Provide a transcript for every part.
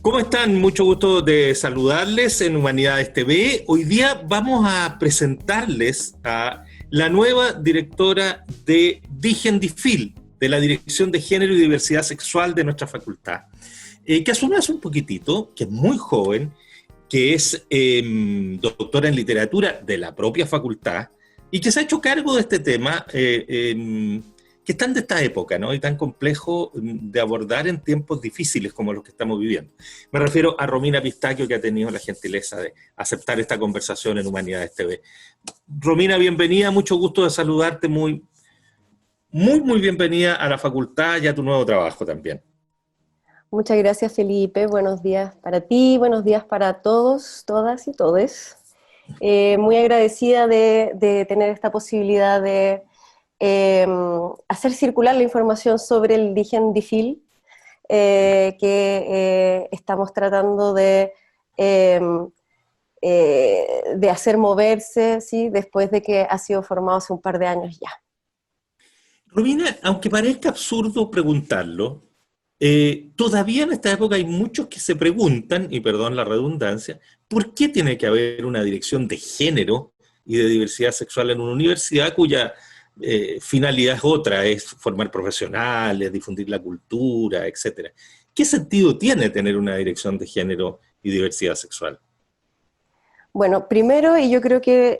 ¿Cómo están? Mucho gusto de saludarles en Humanidades TV. Hoy día vamos a presentarles a la nueva directora de DIGEN-DIFIL, de la Dirección de Género y Diversidad Sexual de nuestra facultad, que asume hace un poquitito, que es muy joven, que es doctora en literatura de la propia facultad y que se ha hecho cargo de este tema que es tan de esta época, ¿no? Y tan complejo de abordar en tiempos difíciles como los que estamos viviendo. Me refiero a Romina Pistaquio, que ha tenido la gentileza de aceptar esta conversación en Humanidades TV. Romina, bienvenida, mucho gusto de saludarte, muy bienvenida a la facultad y a tu nuevo trabajo también. Muchas gracias, Felipe. Buenos días para ti, buenos días para todos, todas y todes. Muy agradecida de tener esta posibilidad de hacer circular la información sobre el DIGEN-DIFIL que estamos tratando de hacer moverse, ¿sí? Después de que ha sido formado hace un par de años ya. Romina, aunque parezca absurdo preguntarlo, todavía en esta época hay muchos que se preguntan, y perdón la redundancia, ¿por qué tiene que haber una dirección de género y de diversidad sexual en una universidad cuya finalidad es otra, es formar profesionales, difundir la cultura, etcétera? ¿Qué sentido tiene tener una dirección de género y diversidad sexual? Bueno, primero, y yo creo que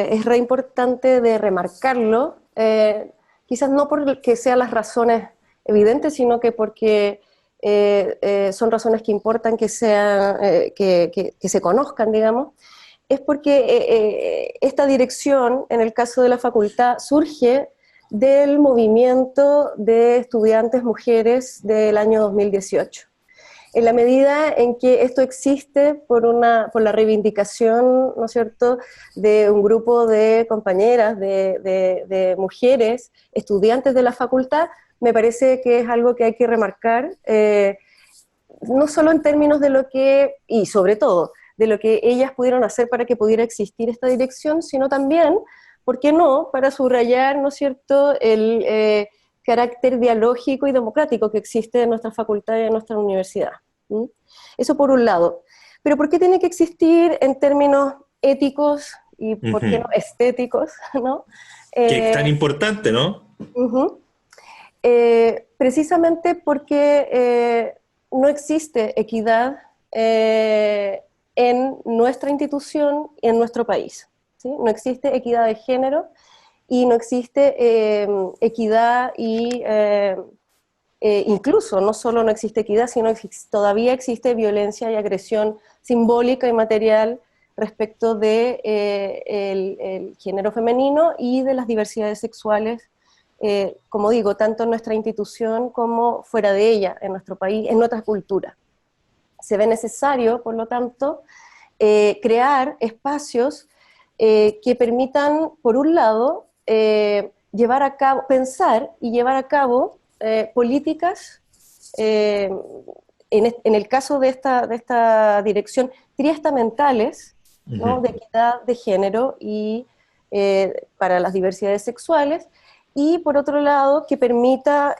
es re importante de remarcarlo, quizás no porque sean las razones evidentes, sino que porque son razones que importan que se conozcan, digamos, es porque esta dirección, en el caso de la facultad, surge del movimiento de estudiantes mujeres del año 2018. En la medida en que esto existe por la reivindicación, ¿no es cierto?, de un grupo de compañeras, de mujeres, estudiantes de la facultad, me parece que es algo que hay que remarcar, no solo en términos de lo que, y sobre todo, de lo que ellas pudieron hacer para que pudiera existir esta dirección, sino también, ¿por qué no?, para subrayar, ¿no es cierto?, el carácter dialógico y democrático que existe en nuestra facultad y en nuestra universidad. ¿Mm? Eso por un lado. Pero ¿por qué tiene que existir en términos éticos y, por qué no, estéticos, ¿no? Que es tan importante, ¿no? Precisamente porque no existe equidad en nuestra institución y en nuestro país, ¿sí? No existe equidad de género y no existe equidad y incluso no solo no existe equidad, sino que todavía existe violencia y agresión simbólica y material respecto de el género femenino y de las diversidades sexuales, como digo, tanto en nuestra institución como fuera de ella, en nuestro país, en nuestra cultura. Se ve necesario, por lo tanto, crear espacios que permitan, por un lado, llevar a cabo, pensar y llevar a cabo políticas, en el caso de esta dirección, triestamentales, ¿no?, de equidad de género y para las diversidades sexuales, y por otro lado, que permita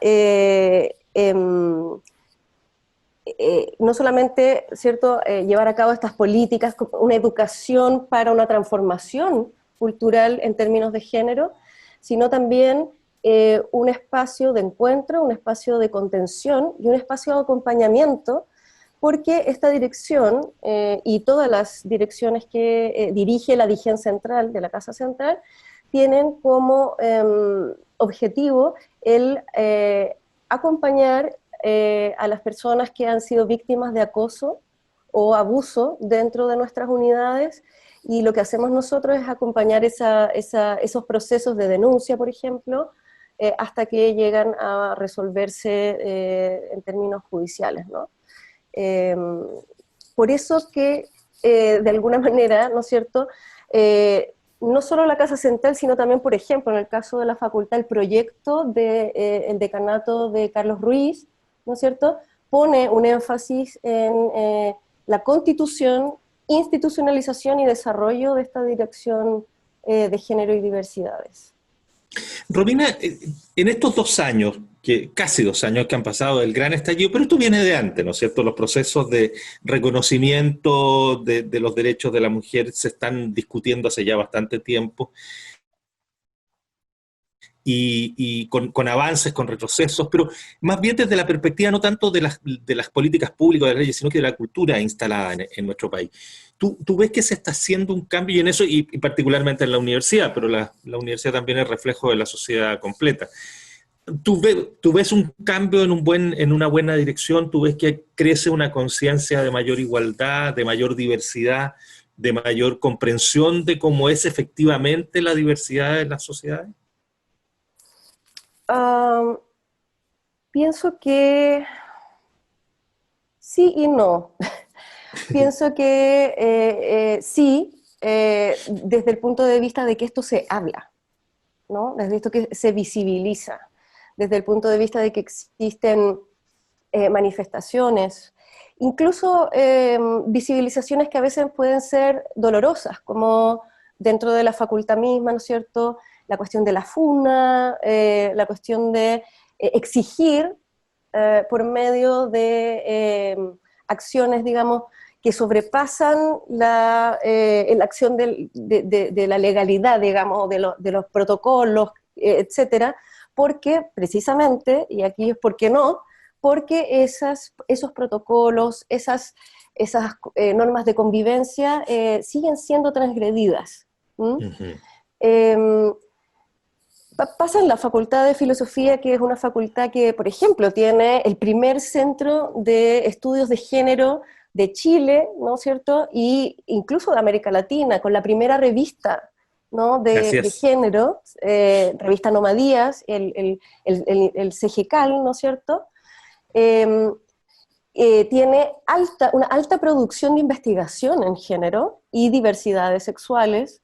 no solamente, ¿cierto?, llevar a cabo estas políticas, una educación para una transformación cultural en términos de género, sino también un espacio de encuentro, un espacio de contención y un espacio de acompañamiento, porque esta dirección y todas las direcciones que dirige la DIGEN Central, de la Casa Central, tienen como objetivo el acompañar a las personas que han sido víctimas de acoso o abuso dentro de nuestras unidades, y lo que hacemos nosotros es acompañar esos procesos de denuncia, por ejemplo, hasta que llegan a resolverse en términos judiciales, ¿no? Por eso que, de alguna manera, ¿no es cierto?, no solo la Casa Central, sino también, por ejemplo, en el caso de la facultad, el proyecto del decanato de Carlos Ruiz, ¿no es cierto?, pone un énfasis en la constitución, institucionalización y desarrollo de esta dirección de género y diversidades. Romina, en estos 2 años, casi 2 años que han pasado del gran estallido, pero esto viene de antes, ¿no es cierto? Los procesos de reconocimiento de los derechos de la mujer se están discutiendo hace ya bastante tiempo y con avances, con retrocesos, pero más bien desde la perspectiva no tanto de las políticas públicas, de las leyes, sino que de la cultura instalada en nuestro país. ¿Tú ves que se está haciendo un cambio y en eso, y particularmente en la universidad, pero la universidad también es reflejo de la sociedad completa? ¿Tú ves un cambio en una buena dirección? ¿Tú ves que crece una conciencia de mayor igualdad, de mayor diversidad, de mayor comprensión de cómo es efectivamente la diversidad de las sociedades? Ah, pienso que sí y no. Pienso que sí, desde el punto de vista de que esto se habla, ¿no? Desde esto que se visibiliza, desde el punto de vista de que existen manifestaciones, incluso visibilizaciones que a veces pueden ser dolorosas, como dentro de la facultad misma, ¿no es cierto? La cuestión de la funa, la cuestión de exigir por medio de acciones, digamos, que sobrepasan la acción de la legalidad, digamos, de los protocolos, etcétera, porque precisamente, y aquí es porque no, porque esos protocolos, esas normas de convivencia siguen siendo transgredidas. ¿Mm? Ujú. Eh, Pasa en la Facultad de Filosofía, que es una facultad que, por ejemplo, tiene el primer centro de estudios de género de Chile, ¿no es cierto? Y incluso de América Latina, con la primera revista, ¿no? Así de es. género, revista Nomadías, el CGCAL, ¿no es cierto? Eh, Tiene una alta producción de investigación en género y diversidades sexuales.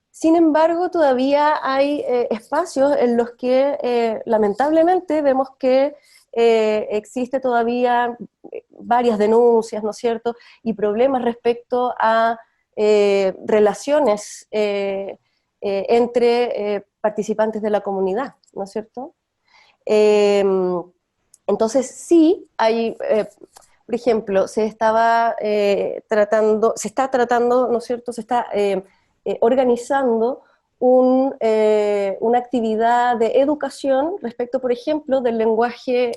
Sin embargo, todavía hay espacios en los que lamentablemente vemos que existe todavía varias denuncias, ¿no es cierto?, y problemas respecto a relaciones entre participantes de la comunidad, ¿no es cierto? Eh, entonces, sí, hay, por ejemplo, se está tratando, ¿no es cierto?, se está organizando una actividad de educación respecto, por ejemplo, del lenguaje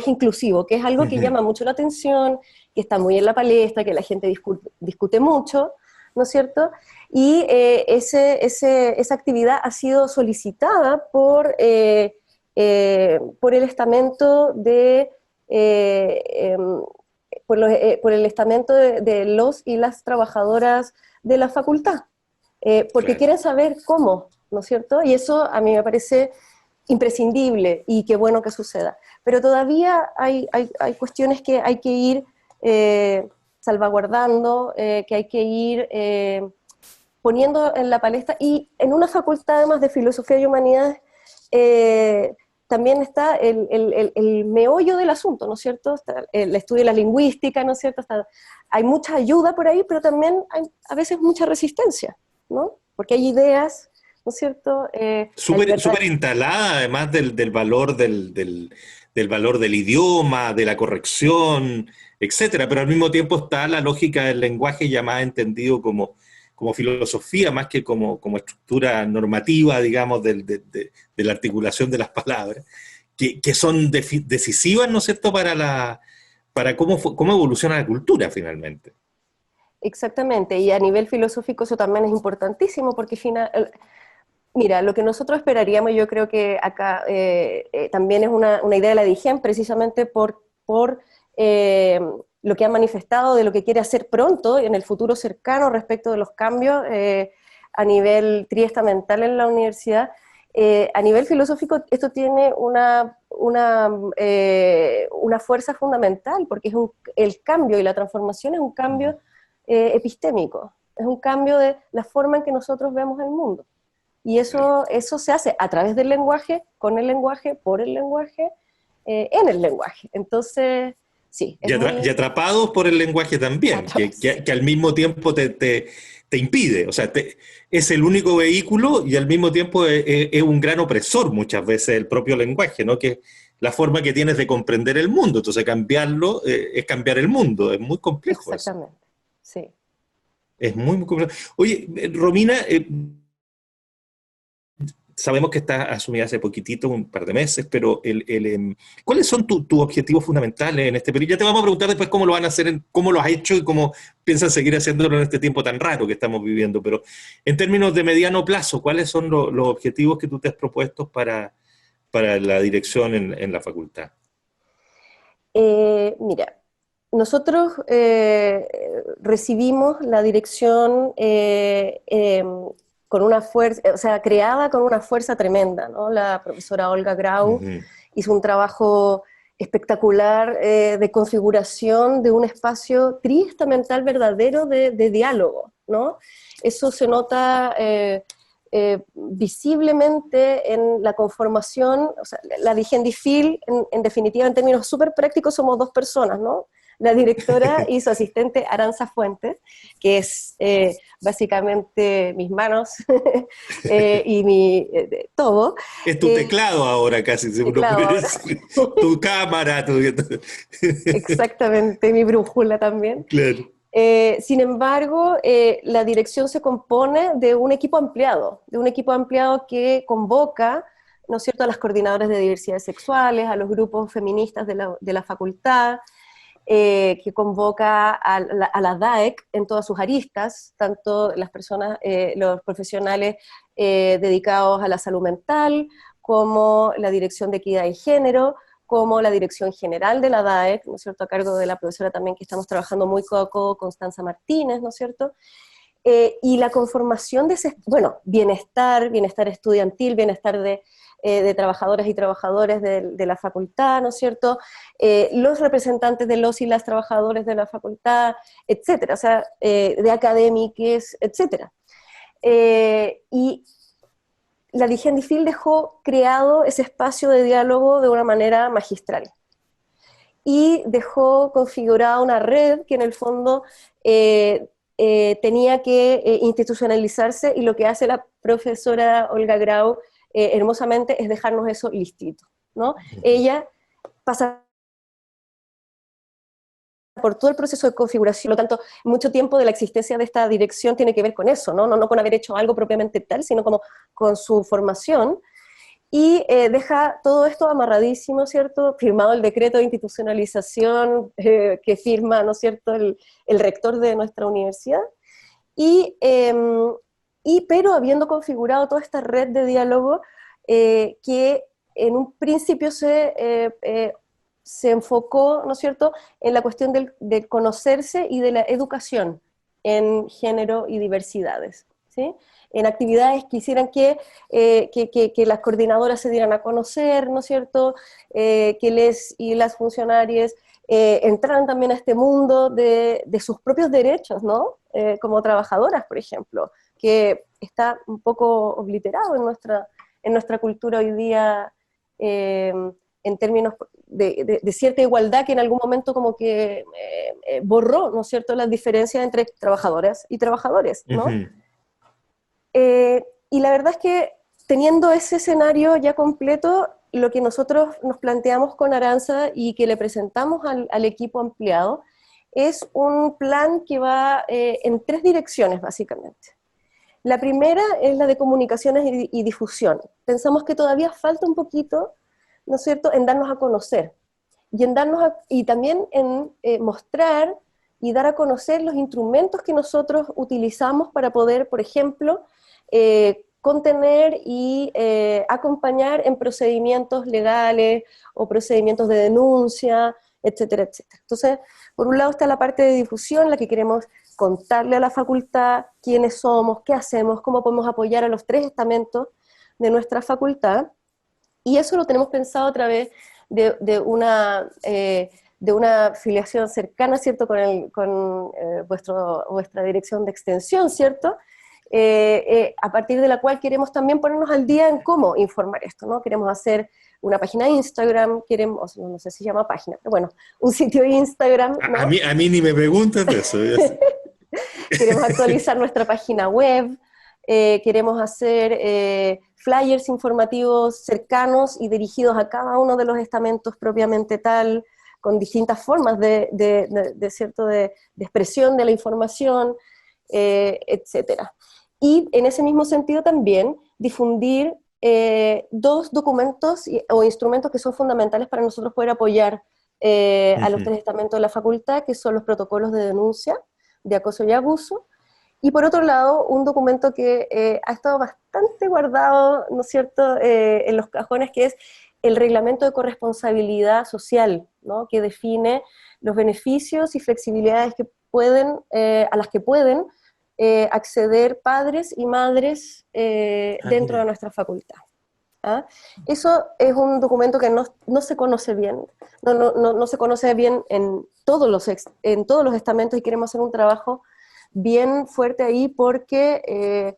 inclusivo, que es algo que Ujú. llama mucho la atención, que está muy en la palestra, que la gente discute mucho, ¿no es cierto? Y esa actividad ha sido solicitada por el estamento por el estamento de los y las trabajadoras de la facultad, porque Claro. quieren saber cómo, ¿no es cierto? Y eso a mí me parece imprescindible y qué bueno que suceda. Pero todavía hay cuestiones que hay que ir salvaguardando, que hay que ir poniendo en la palestra, y en una facultad además de Filosofía y Humanidades eh, también está el meollo del asunto, ¿no es cierto? Está el estudio de la lingüística, ¿no es cierto? Hay mucha ayuda por ahí, pero también hay a veces mucha resistencia, ¿no? Porque hay ideas, ¿no es cierto? La Súper libertad. súper instalada, además del valor del valor del idioma, de la corrección, etcétera. Pero al mismo tiempo está la lógica del lenguaje ya más entendido como filosofía, más que como estructura normativa, digamos, de la articulación de las palabras, que son decisivas, ¿no es cierto?, para cómo evoluciona la cultura finalmente. Exactamente, y a nivel filosófico eso también es importantísimo porque mira, lo que nosotros esperaríamos, yo creo que acá también es una idea de la DIGEM, precisamente por lo que ha manifestado, de lo que quiere hacer pronto, en el futuro cercano, respecto de los cambios a nivel triestamental en la universidad. A nivel filosófico, esto tiene una fuerza fundamental, porque el cambio y la transformación es un cambio epistémico, es un cambio de la forma en que nosotros vemos el mundo. Y Claro. eso se hace a través del lenguaje, con el lenguaje, por el lenguaje, en el lenguaje. Entonces, sí, Y, y atrapados por el lenguaje también, que al mismo tiempo te impide, o sea, es el único vehículo y al mismo tiempo es un gran opresor muchas veces el propio lenguaje, ¿no? Que es la forma que tienes de comprender el mundo, entonces cambiarlo es cambiar el mundo, es muy complejo eso. Exactamente, sí. Es muy, muy complejo. Oye, Romina, sabemos que estás asumida hace poquitito, un par de meses, pero ¿cuáles son tus objetivos fundamentales en este periodo? Ya te vamos a preguntar después cómo lo van a hacer, cómo lo has hecho y cómo piensan seguir haciéndolo en este tiempo tan raro que estamos viviendo. Pero en términos de mediano plazo, ¿cuáles son los objetivos que tú te has propuesto para la dirección en la facultad? Mira, nosotros recibimos la dirección con una fuerza, o sea, creada con una fuerza tremenda, ¿no? La profesora Olga Grau Ujú. hizo un trabajo espectacular de configuración de un espacio tristamental verdadero de diálogo, ¿no? Eso se nota visiblemente en la conformación, o sea, la Digendifil, en definitiva, en términos súper prácticos, somos dos personas, ¿no? La directora y su asistente Aranza Fuentes, que es básicamente mis manos y todo. Es tu teclado ahora casi, si uno Teclado puede ahora. decir. Tu cámara, tu... Exactamente, mi brújula también. Claro. Sin embargo, la dirección se compone de un equipo ampliado que convoca, ¿no es cierto?, a las coordinadoras de diversidades sexuales, a los grupos feministas de la facultad, que convoca a la DAEC en todas sus aristas, tanto las personas, los profesionales dedicados a la salud mental, como la Dirección de Equidad y Género, como la Dirección General de la DAEC, ¿no es cierto?, a cargo de la profesora también que estamos trabajando muy codo a codo, Constanza Martínez, ¿no es cierto?, y la conformación de ese, bueno, bienestar estudiantil, bienestar de trabajadoras y trabajadores de la facultad, ¿no es cierto?, los representantes de los y las trabajadores de la facultad, etcétera, o sea, de académicos, etcétera. Y la Digendifil dejó creado ese espacio de diálogo de una manera magistral. Y dejó configurada una red que en el fondo tenía que institucionalizarse, y lo que hace la profesora Olga Grau hermosamente es dejarnos eso listito, ¿no? Ella pasa por todo el proceso de configuración, por lo tanto, mucho tiempo de la existencia de esta dirección tiene que ver con eso, ¿no? No con haber hecho algo propiamente tal, sino como con su formación, y deja todo esto amarradísimo, ¿cierto? Firmado el decreto de institucionalización que firma, ¿no es cierto?, el rector de nuestra universidad, y, pero habiendo configurado toda esta red de diálogo que en un principio se enfocó, ¿no es cierto?, en la cuestión de conocerse y de la educación en género y diversidades, ¿sí?, en actividades que hicieran que las coordinadoras se dieran a conocer, ¿no es cierto?, que les y las funcionarias entraran también a este mundo de sus propios derechos, ¿no?, como trabajadoras, por ejemplo, que está un poco obliterado en nuestra cultura hoy día, en términos de cierta igualdad que en algún momento como que borró, ¿no es cierto?, las diferencias entre trabajadoras y trabajadores, ¿no? Uh-huh. Y la verdad es que teniendo ese escenario ya completo, lo que nosotros nos planteamos con Aranza y que le presentamos al equipo ampliado es un plan que va en tres direcciones, básicamente. La primera es la de comunicaciones y difusión. Pensamos que todavía falta un poquito, ¿no es cierto?, en darnos a conocer y, y también en mostrar y dar a conocer los instrumentos que nosotros utilizamos para poder, por ejemplo, contener y acompañar en procedimientos legales o procedimientos de denuncia, etcétera, etcétera. Entonces, por un lado está la parte de difusión, en la que queremos contarle a la facultad quiénes somos, qué hacemos, cómo podemos apoyar a los tres estamentos de nuestra facultad, y eso lo tenemos pensado a través de una filiación cercana, ¿cierto?, con vuestra dirección de extensión, ¿cierto?, a partir de la cual queremos también ponernos al día en cómo informar esto, ¿no? Queremos hacer una página de Instagram, queremos, no sé si se llama página, pero bueno, un sitio de Instagram, ¿no? A mí ni me preguntes de eso. Queremos actualizar nuestra página web, queremos hacer flyers informativos cercanos y dirigidos a cada uno de los estamentos propiamente tal, con distintas formas de expresión de la información, etcétera. Y en ese mismo sentido también difundir dos documentos o instrumentos que son fundamentales para nosotros poder apoyar a los tres estamentos de la facultad, que son los protocolos de denuncia de acoso y abuso, y por otro lado, un documento que ha estado bastante guardado, ¿no es cierto?, en los cajones, que es el reglamento de corresponsabilidad social, ¿no?, que define los beneficios y flexibilidades que pueden, a las que pueden acceder padres y madres dentro de nuestra facultad. ¿Ah? Eso es un documento que no se conoce bien, no se conoce bien en todos los estamentos, y queremos hacer un trabajo bien fuerte ahí porque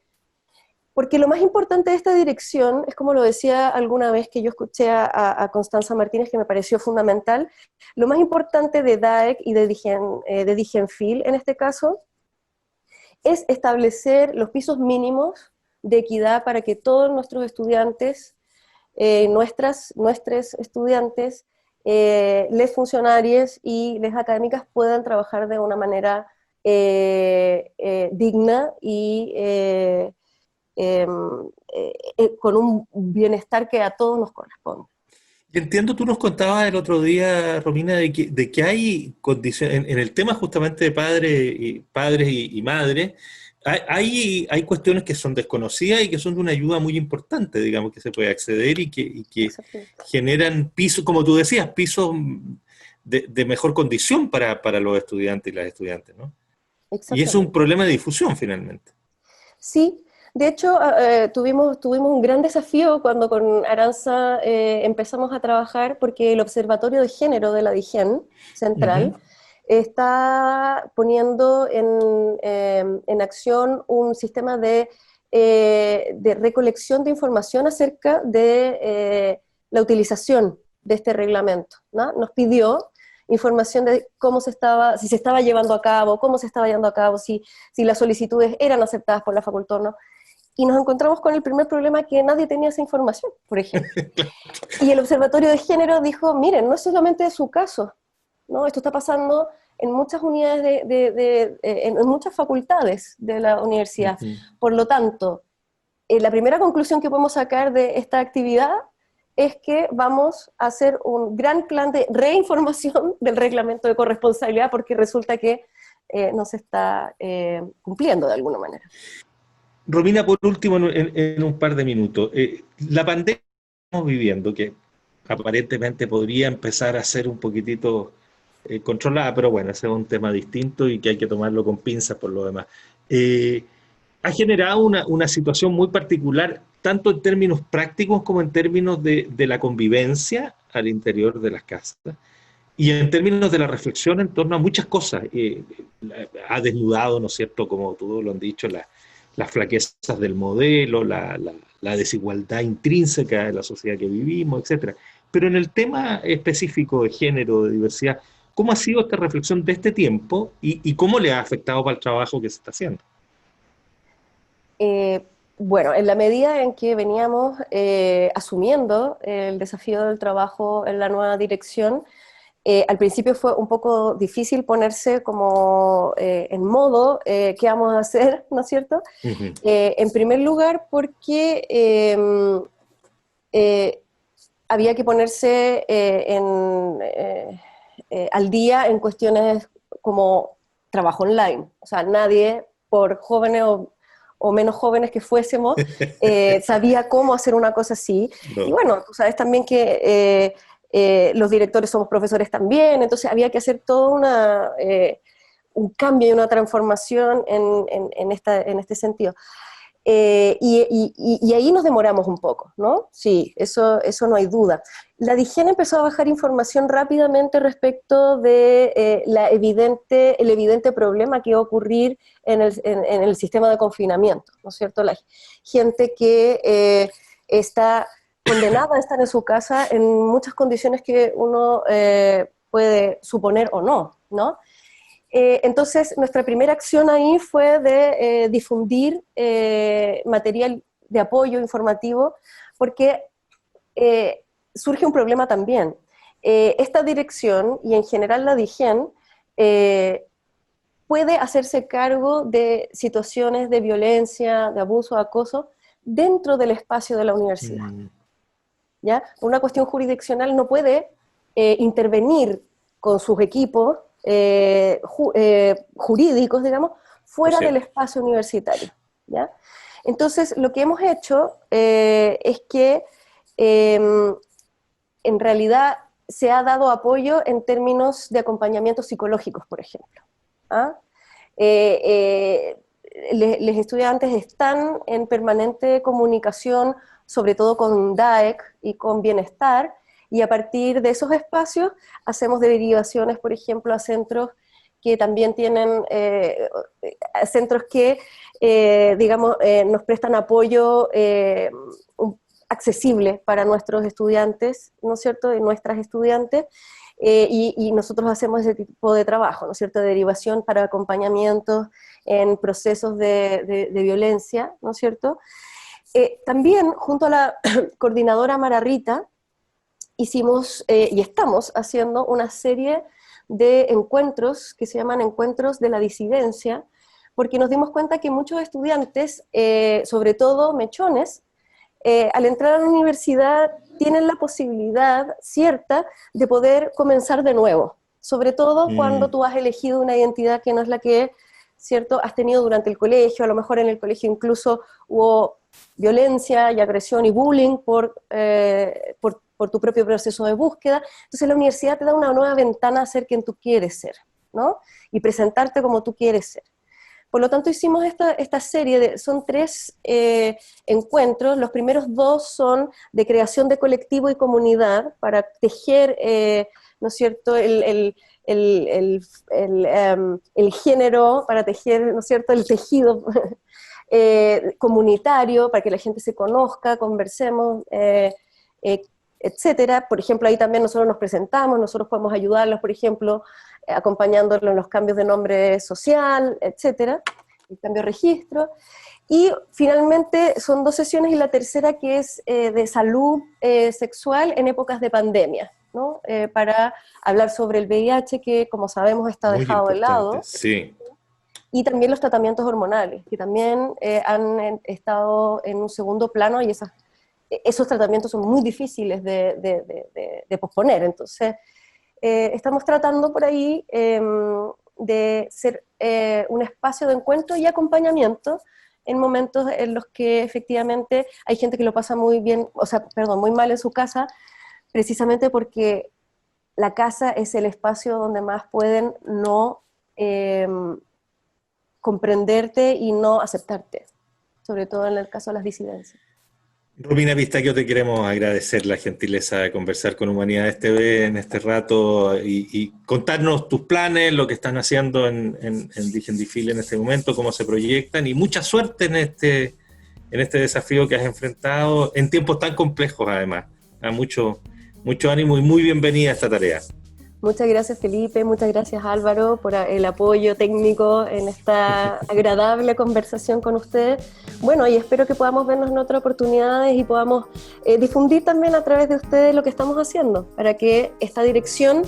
lo más importante de esta dirección es, como lo decía alguna vez que yo escuché a Constanza Martínez, que me pareció fundamental, lo más importante de DAEC y de DIGENFIL en este caso es establecer los pisos mínimos de equidad para que todos nuestros estudiantes, nuestros estudiantes, les funcionarios y les académicas puedan trabajar de una manera digna y con un bienestar que a todos nos corresponde. Entiendo, tú nos contabas el otro día, Romina, de que hay condiciones, en el tema justamente de padres y madres, hay cuestiones que son desconocidas y que son de una ayuda muy importante, digamos, que se puede acceder y que generan pisos, como tú decías, pisos de mejor condición para los estudiantes y las estudiantes, ¿no? Y es un problema de difusión, finalmente. Sí. De hecho, tuvimos un gran desafío cuando con Aranza empezamos a trabajar, porque el Observatorio de Género de la DIGEN Central está poniendo en acción un sistema de recolección de información acerca de la utilización de este reglamento, ¿no? Nos pidió información de si se estaba llevando a cabo, cómo se estaba llevando a cabo, si las solicitudes eran aceptadas por la facultad o no. Y nos encontramos con el primer problema, que nadie tenía esa información, por ejemplo. Y el Observatorio de Género dijo, miren, no es solamente su caso, ¿no? Esto está pasando en muchas unidades, en muchas facultades de la universidad. Por lo tanto, la primera conclusión que podemos sacar de esta actividad es que vamos a hacer un gran plan de reinformación del reglamento de corresponsabilidad, porque resulta que no se está cumpliendo de alguna manera. Romina, por último, en un par de minutos, la pandemia que estamos viviendo, que aparentemente podría empezar a ser un poquitito controlada, pero bueno, ese es un tema distinto y que hay que tomarlo con pinzas por lo demás, ha generado una situación muy particular, tanto en términos prácticos como en términos de la convivencia al interior de las casas, y en términos de la reflexión en torno a muchas cosas. Ha desnudado, ¿no es cierto?, como todos lo han dicho, las flaquezas del modelo, la desigualdad intrínseca de la sociedad que vivimos, etc. Pero en el tema específico de género, de diversidad, ¿cómo ha sido esta reflexión de este tiempo y cómo le ha afectado para el trabajo que se está haciendo? Bueno, en la medida en que veníamos asumiendo el desafío del trabajo en la nueva dirección, al principio fue un poco difícil ponerse como en modo, ¿qué vamos a hacer?, ¿no es cierto? En primer lugar, porque había que ponerse al día en cuestiones como trabajo online. O sea, nadie, por jóvenes o menos jóvenes que fuésemos, sabía cómo hacer una cosa así. No. Y bueno, tú sabes también que los directores somos profesores también, entonces había que hacer todo un cambio y una transformación en este sentido. Y ahí nos demoramos un poco, ¿no? Sí, eso no hay duda. La DIGEN empezó a bajar información rápidamente respecto de el evidente problema que iba a ocurrir en el sistema de confinamiento, ¿no es cierto? La gente que está condenada a estar en su casa en muchas condiciones que uno puede suponer o no, ¿no? Entonces, nuestra primera acción ahí fue de difundir material de apoyo informativo, porque surge un problema también. Esta dirección, y en general la DIGEN, puede hacerse cargo de situaciones de violencia, de abuso, de acoso, dentro del espacio de la universidad. ¿Ya? Por una cuestión jurisdiccional no puede intervenir con sus equipos jurídicos, digamos, fuera del espacio universitario, ¿ya? Entonces, lo que hemos hecho es que en realidad se ha dado apoyo en términos de acompañamientos psicológicos, por ejemplo. ¿Ah? Los estudiantes están en permanente comunicación, sobre todo con DAEC y con Bienestar, y a partir de esos espacios hacemos derivaciones, por ejemplo, a centros que también tienen, centros que, digamos, nos prestan apoyo accesible para nuestros estudiantes, ¿no es cierto?, y nuestras estudiantes, y nosotros hacemos ese tipo de trabajo, ¿no es cierto?, de derivación para acompañamientos en procesos de violencia, ¿no es cierto? También, junto a la coordinadora Mara Rita, hicimos y estamos haciendo una serie de encuentros que se llaman encuentros de la disidencia, porque nos dimos cuenta que muchos estudiantes, sobre todo mechones, al entrar a la universidad tienen la posibilidad cierta de poder comenzar de nuevo, sobre todo cuando tú has elegido una identidad que no es la que, ¿cierto?, has tenido durante el colegio. A lo mejor en el colegio incluso hubo violencia y agresión y bullying por tu propio proceso de búsqueda. Entonces la universidad te da una nueva ventana a ser quien tú quieres ser, ¿no? Y presentarte como tú quieres ser. Por lo tanto, hicimos esta serie, son 3 encuentros. Los primeros 2 son de creación de colectivo y comunidad, para tejer, ¿no es cierto?, el género, para tejer, ¿no es cierto?, el tejido comunitario, para que la gente se conozca, conversemos, etcétera. Por ejemplo, ahí también nosotros nos presentamos, nosotros podemos ayudarlos, por ejemplo, acompañándolos en los cambios de nombre social, etcétera, el cambio de registro. Y finalmente son 2 sesiones, y la tercera que es de salud sexual en épocas de pandemia, ¿no? Para hablar sobre el VIH, que como sabemos está Muy dejado de lado. Sí. Y también los tratamientos hormonales, que también han estado en un segundo plano, y esos tratamientos son muy difíciles de posponer. Entonces, estamos tratando por ahí de ser un espacio de encuentro y acompañamiento en momentos en los que efectivamente hay gente que lo pasa muy mal en su casa, precisamente porque la casa es el espacio donde más pueden no comprenderte y no aceptarte, sobre todo en el caso de las disidencias. Romina Pistaquio, te queremos agradecer la gentileza de conversar con Humanidades TV en este rato y contarnos tus planes, lo que están haciendo en DIGEN DIFIL en este momento, cómo se proyectan, y mucha suerte en este desafío que has enfrentado en tiempos tan complejos, además. Mucho ánimo y muy bienvenida a esta tarea. Muchas gracias, Felipe, muchas gracias, Álvaro, por el apoyo técnico en esta agradable conversación con ustedes. Bueno, y espero que podamos vernos en otras oportunidades y podamos difundir también a través de ustedes lo que estamos haciendo, para que esta dirección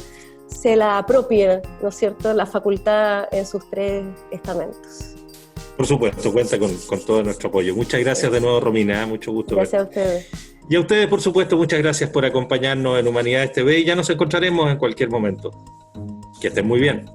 se la apropie, ¿no es cierto?, la facultad en sus 3 estamentos. Por supuesto, cuenta con todo nuestro apoyo. Muchas gracias de nuevo, Romina, mucho gusto. Gracias a ustedes. Y a ustedes, por supuesto, muchas gracias por acompañarnos en Humanidades TV, y ya nos encontraremos en cualquier momento. Que estén muy bien.